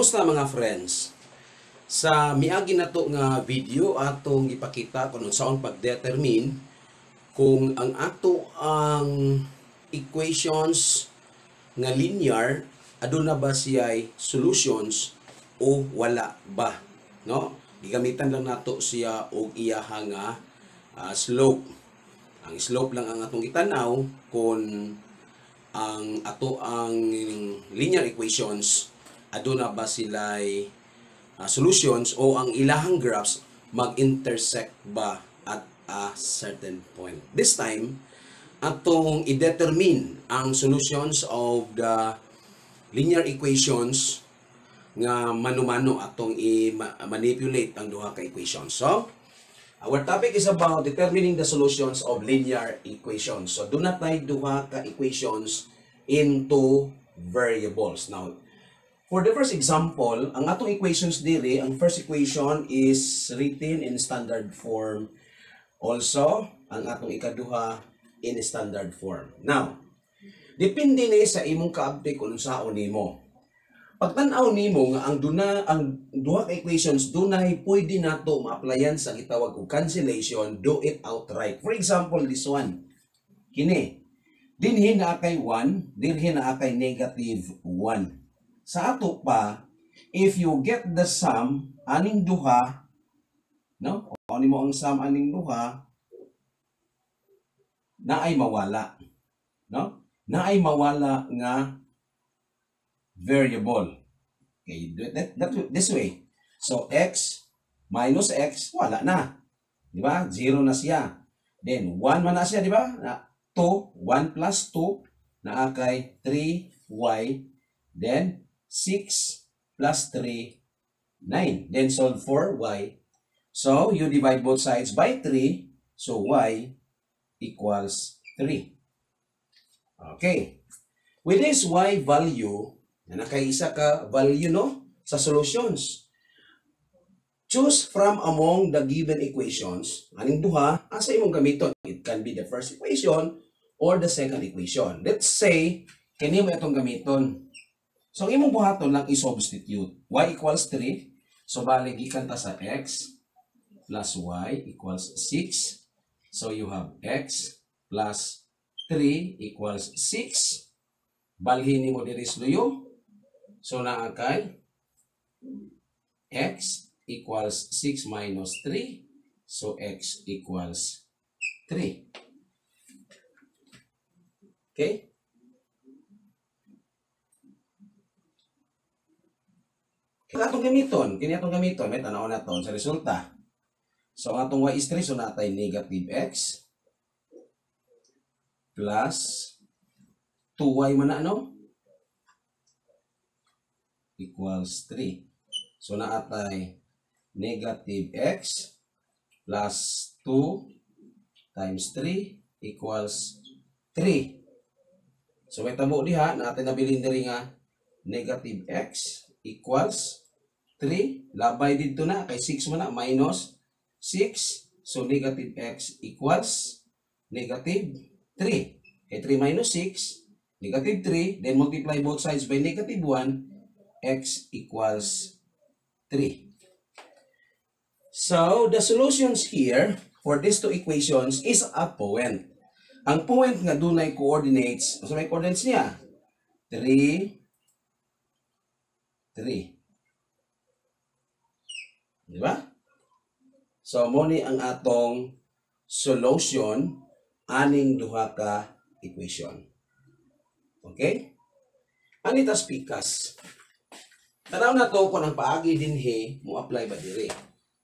Kumusta mga friends? Sa miagi na to nga video atong ipakita kung saan pag-determine kung ang ato ang equations nga linear aduna ba siya'y solutions o wala ba, no? Gigamitan lang nato siya og iyaha nga slope. Ang slope lang ang atong gitanaw kung ang ato ang linear equations aduna ba sila'y solutions o ang ilahang graphs mag-intersect ba at a certain point. This time, atong i-determine ang solutions of the linear equations nga mano-mano atong i-manipulate ang duha ka equations. So, our topic is about determining the solutions of linear equations. So, do not write duha ka equations into variables. Now, for the first example, ang atong equations diri, ang first equation is written in standard form. Also, ang atong ikaduha in standard form. Now, depende ni sa imong kaabtik kung unsaon nimo. Pagtan-aw nimo nga ang duha ka equations dunay pwede nato ma-applyan sa gitawag og cancellation, do it outright. For example, this one. Kini. Dinhi naa kay 1, dinhi naa kay negative 1. Sa ato pa, if you get the sum aning duha, no? O ano mo ang sum aning duha, na ay mawala, no? Na ay mawala nga variable. Okay, do it this way. So x minus x wala na. Di ba? 0 na siya. Then 1 man na siya, di ba? 2, 1 plus 2 na kay 3y. Then 6 plus 3, 9. Then solve for y. So, you divide both sides by 3. So, y equals 3. Okay. With this y value, na nakaisa ka value, no? Sa solutions. Choose from among the given equations. Aning duha, asa imong gamiton? It can be the first equation or the second equation. Let's say, kini mo itong gamiton. So, ang imong buhaton lang i-substitute. Y equals 3. So, bali, gikan ta sa x plus y equals 6. So, you have x plus 3 equals 6. Balhin mo diri sluyo. So, naa kay x equals 6 minus 3. So, x equals 3. Okay? Kaya atong gamiton, may tanaw na to sa resulta. So, ang atong y is 3, so natay negative x plus 2y man na, no? Equals 3. So, naatay negative x plus 2 times 3 equals 3. So, may tabo diha, natin nabilin diri nga negative x equals 3. Labay dito na, kay 6 man na, minus 6. So, negative x equals negative 3. Kay 3 minus 6, negative 3. Then, multiply both sides by negative 1. X equals 3. So, the solutions here for these two equations is a point. Ang point nga dunay coordinates, so may coordinates niya. 3, 3. Di ba? So, mo ni ang atong solution aning duha ka equation. Okay? Anitas pikas. Tanaw na to kung ang paagi dinhi mo apply ba diri.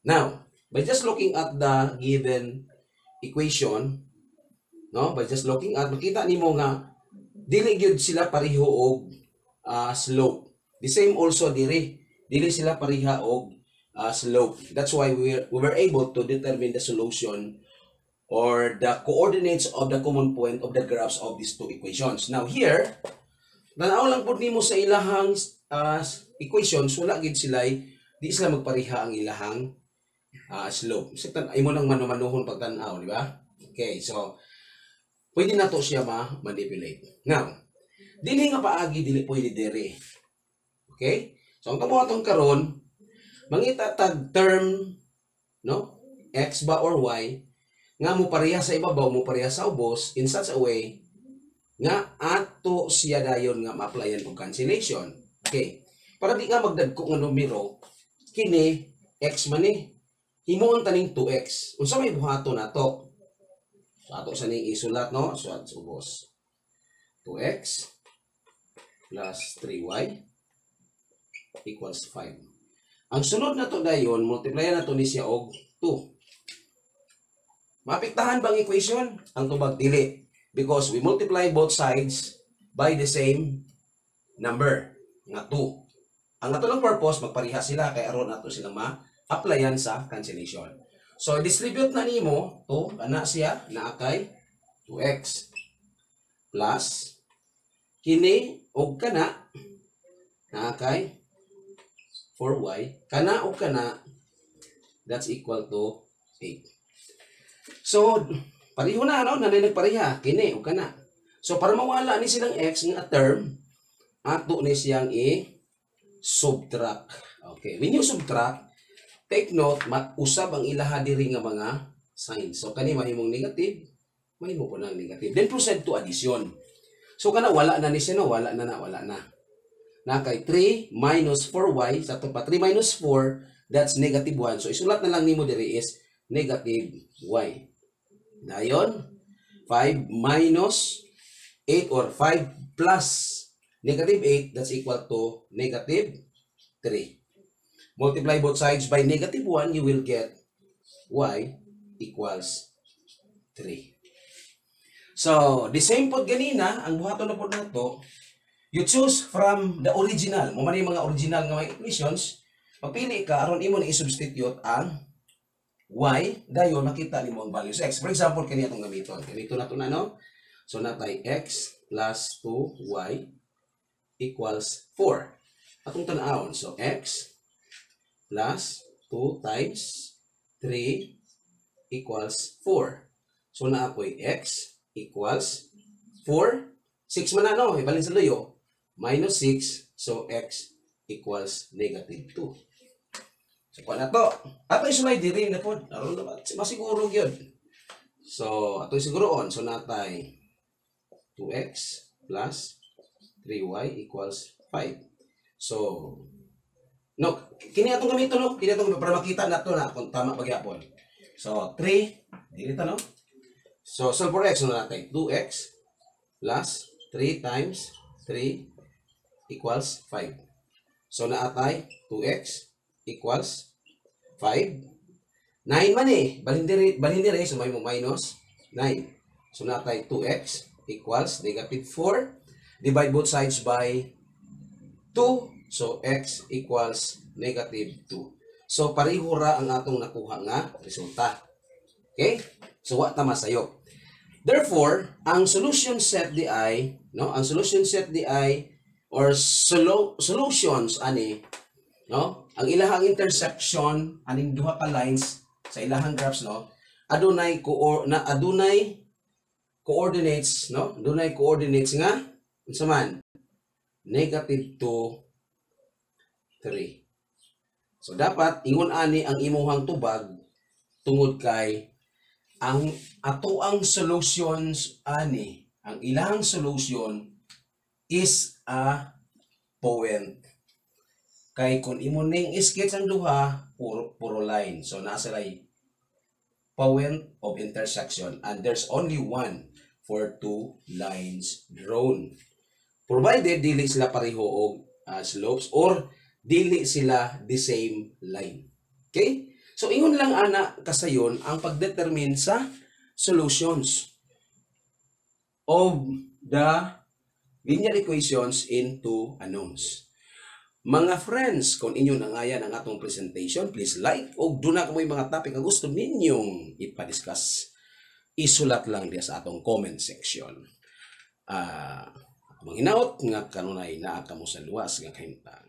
Now, by just looking at the given equation, no? By just looking at, makita nimo nga dili gyud sila pareho og slope. The same also diri. Dili sila pareha og slope. That's why we were able to determine the solution or the coordinates of the common point of the graphs of these two equations. Now here, tanaw lang pud nimo sa ilahang equations, wala gid sila, di sila magpareha ang ilahang slope. So, imo nang mano-manuhon pagtan-aw, di ba? Okay, so pwede na to siya ma-manipulate. Now, dili nga paagi dili pwede diri. Okay? So ang kabuhaton karon, mangita tag term, no? X ba or Y nga mo pareha sa ibabaw, mo pareha sa ubos in such a way nga ato siya dayon nga ma-applyan og cancellation. Okay. Para di nga magdagko nga numero, kini x man ni. Himuon taning 2x. Unsa may buhaton nato? So ato sa ning isulat, no? So at ubos. 2x plus 3y equals 5. Ang sunod na to dayon, multiplyan nato ni siya og 2. Maapektahan bang equation? Ang tubag dili. Because we multiply both sides by the same number, nga 2. Ang ato lang purpose, magpareha sila, kaya aron ato silang ma-applyan sa cancellation. So, distribute na nimo, 2, ana siya, naakay 2x plus, kini, og kana, naakay 4y, kana og kana, that's equal to 8. So, pareho na, no? Nagpareha, kini o kana. So, para mawala ni silang x nga term, ato ni siyang i-subtract. Okay. When you subtract, take note, usab ang ilaha diri nga mga signs. So, kani mahimong negative, mahimo po ng negative. Then, proceed to addition. So, kana wala na ni siya, no? Wala na. Na kay 3 minus 4y, sa ito pa, 3 minus 4, that's negative 1. So, isulat na lang nimo diri is negative y. Dayon, 5 minus 8 or 5 plus negative 8, that's equal to negative 3. Multiply both sides by negative 1, you will get y equals 3. So, the same po ganina, ang buhaton na po nato, you choose from the original. Mo man yung mga original nga mga equations, pagpili ka, aron imo na i-substitute ang y, dayon makita nimo ang value sa x. For example, kani atong gamiton. Ganito na to na, no? So natay x plus 2y equals 4. Atong tan-awon. So x plus 2 times 3 equals 4. So naapoy x equals 4. 6 man na, no? Ibalin sa luyo. Minus 6. So x equals negative 2. So, pa na to. Ato isulay diri na po. Naroon na masiguro yun. So, ato siguroon. So, natay 2x plus 3y equals 5. So, no, kini atong gamito, no? Kini atong para makita nato na kung tama pagyapon. So, 3, dito, no? So, solve for x, no natay 2x plus 3 times 3 equals 5. So, naatay 2x equals 5. 9 man balhin diri, so may mo minus 9. So natay 2x equals negative 4. Divide both sides by 2. So x equals negative 2. So pareho ra ang atong nakuha nga resulta. Okay? So wa ta masayo. Therefore, ang solution set di ay, no? Ang solution set di ay or solutions ani, no? Ang ilahang intersection aning duha ka lines sa ilahang graphs, no, adunay coordinates, no, adunay coordinates nga unsa man negative 2, 3. So dapat ingon ani ang imuhang tubag tungod kay ang ato ang solutions ani, ang ilahang solution is a point. Kay kung imo ning sketch ang duha, puro line. So nasa lay point of intersection and there's only one for two lines drawn. Provided dili sila pareho og slopes or dili sila the same line. Okay? So ingon lang ana kasayon ang pagdetermine sa solutions of the linear equations into unknowns. Mga friends, kung inyo nangayan ang atong presentation, please like o doon na kamoy mga topic na gusto ninyong ipadiscuss. Isulat lang diya sa atong comment section. Mga hinaot nga kanunay naa kamo sa luwas nga kahimtang.